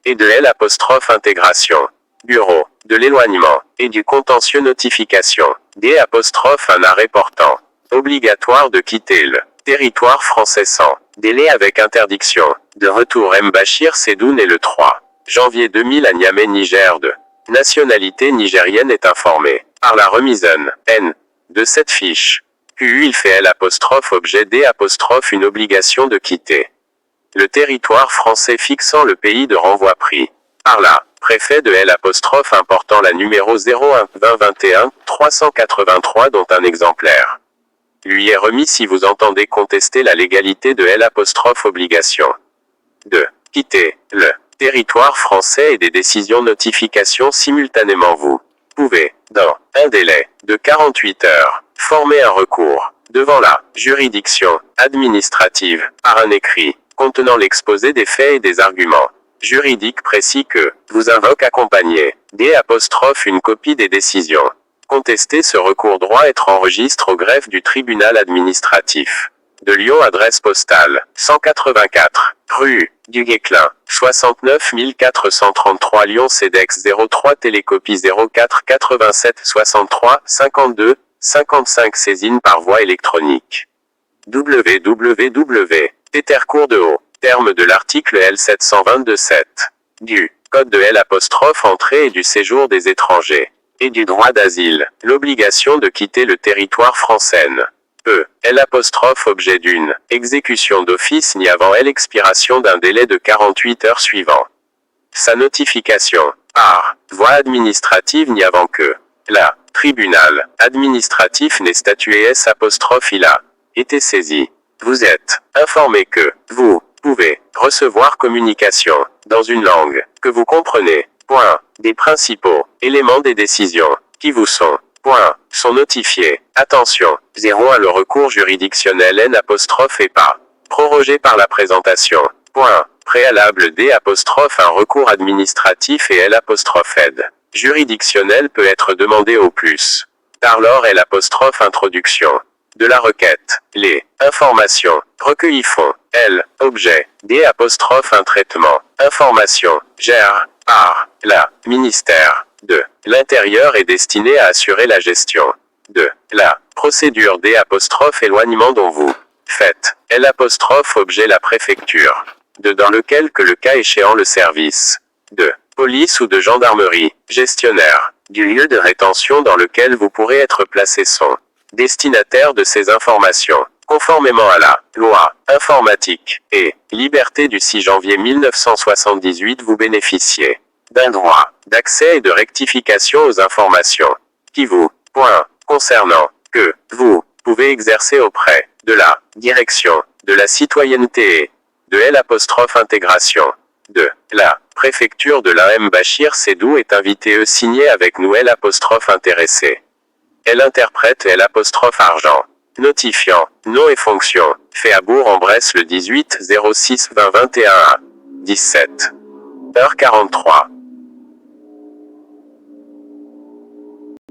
et de L', intégration. Bureau de l'éloignement et du contentieux notification. D', un arrêt portant. Obligatoire de quitter le territoire français sans délai avec interdiction de retour. M. Bachir Seddoun est le 3 janvier 2000 à Niamey, Niger, de nationalité nigérienne, est informé par la remise N de cette fiche. QU il fait L', objet D', une obligation de quitter le territoire français fixant le pays de renvoi pris par la préfet de L', important la numéro 01 20 21 383 dont un exemplaire lui est remis si vous entendez contester la légalité de L', obligation de quitter le territoire français et des décisions notification simultanément. Vous pouvez, dans un délai de 48 heures, former un recours devant la juridiction administrative par un écrit contenant l'exposé des faits et des arguments juridiques précis que vous invoque accompagné D', une copie des décisions. Contester ce recours droit être enregistre au greffe du tribunal administratif de Lyon, adresse postale 184 rue du Guesclin 69 433 Lyon, CEDEX 03, télécopie 04 87 63 52 55, saisine par voie électronique. www. Tercours de haut terme de l'article L. 722-7 du Code de L', entrée et du séjour des étrangers et du droit d'asile, l'obligation de quitter le territoire français. L', objet d'une exécution d'office ni avant l'expiration d'un délai de 48 heures suivant sa notification par voie administrative ni avant que la tribunal administratif n'ait statué S', il a été saisi. Vous êtes informé que vous pouvez recevoir communication dans une langue que vous comprenez. Des principaux éléments des décisions qui vous sont notifiés. Attention, 01 le recours juridictionnel N' est pas prorogé par la présentation. Préalable D', un recours administratif et L', aide juridictionnel peut être demandé au plus tard lors L', introduction de la requête. Les informations recueillies font L, objet, D', un traitement. Information gère par la ministère de l'Intérieur est destiné à assurer la gestion de la procédure D', éloignement dont vous faites L', objet la préfecture de dans lequel que le cas échéant le service de police ou de gendarmerie gestionnaire du lieu de rétention dans lequel vous pourrez être placé sont destinataire de ces informations, conformément à la loi informatique et liberté du 6 janvier 1978, vous bénéficiez d'un droit d'accès et de rectification aux informations qui vous concernant, que vous pouvez exercer auprès de la direction de la citoyenneté et de L', intégration de la préfecture de la M. Bachir Seddoun est invité signé avec nous L', intéressé. Elle interprète L', argent. Notifiant, nom et fonction, fait à Bourg-en-Bresse le 18 06 20 21 à 17h43.